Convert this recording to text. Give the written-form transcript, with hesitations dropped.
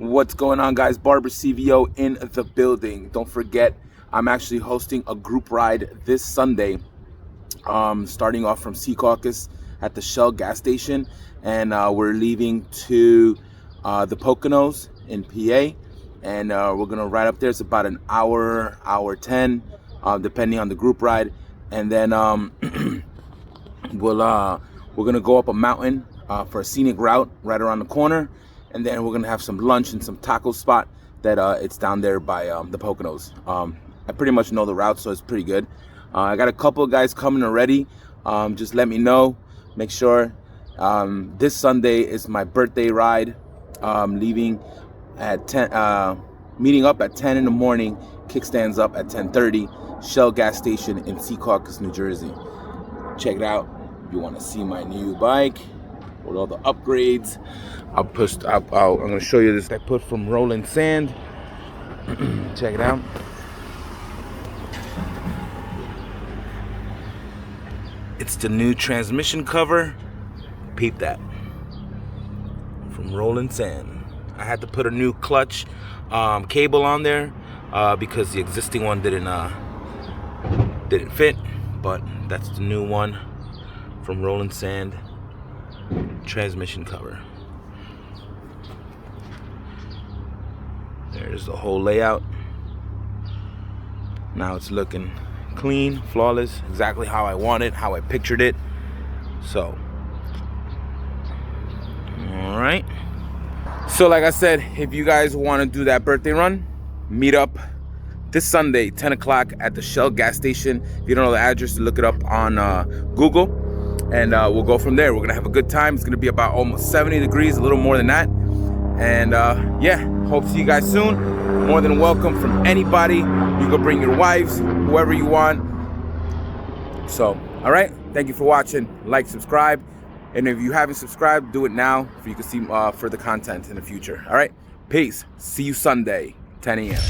What's going on, guys? Barber CVO in the building. Don't forget, I'm actually hosting a group ride this Sunday, starting off from Secaucus at the Shell gas station, and we're leaving to the Poconos in PA, and we're gonna ride up there. It's about an hour 10, depending on the group ride, and then we're gonna go up a mountain for a scenic route right around the corner, and then we're gonna have some lunch in some taco spot that it's down there by the Poconos. I pretty much know the route, so it's pretty good. I got a couple of guys coming already. Just let me know. Make sure. This Sunday is my birthday ride. Leaving at 10, meeting up at 10 in the morning. Kickstands up at 10:30. Shell gas station in Secaucus, New Jersey. Check it out if you want to see my new bike with all the upgrades. I'm gonna show you this I put from Rolling Sand. Check it out. It's the new transmission cover. Peep that. From Rolling Sand. I had to put a new clutch cable on there because the existing one didn't fit, but that's the new one from Rolling Sand. Transmission cover. There's the whole layout. Now it's looking clean, flawless, exactly how I want it, how I pictured it. So, all right. So like I said, if you guys want to do that birthday run, meet up this Sunday, 10 o'clock at the Shell gas station. If you don't know the address, look it up on Google, and we'll go from there. We're gonna have a good time. It's gonna be about almost 70 degrees, a little more than that. And yeah, hope to see you guys soon. More than welcome from anybody. You can bring your wives, whoever you want. So, all right, thank you for watching. Like, subscribe, and if you haven't subscribed, do it now so you can see further content in the future. All right, peace. See you Sunday, 10 a.m.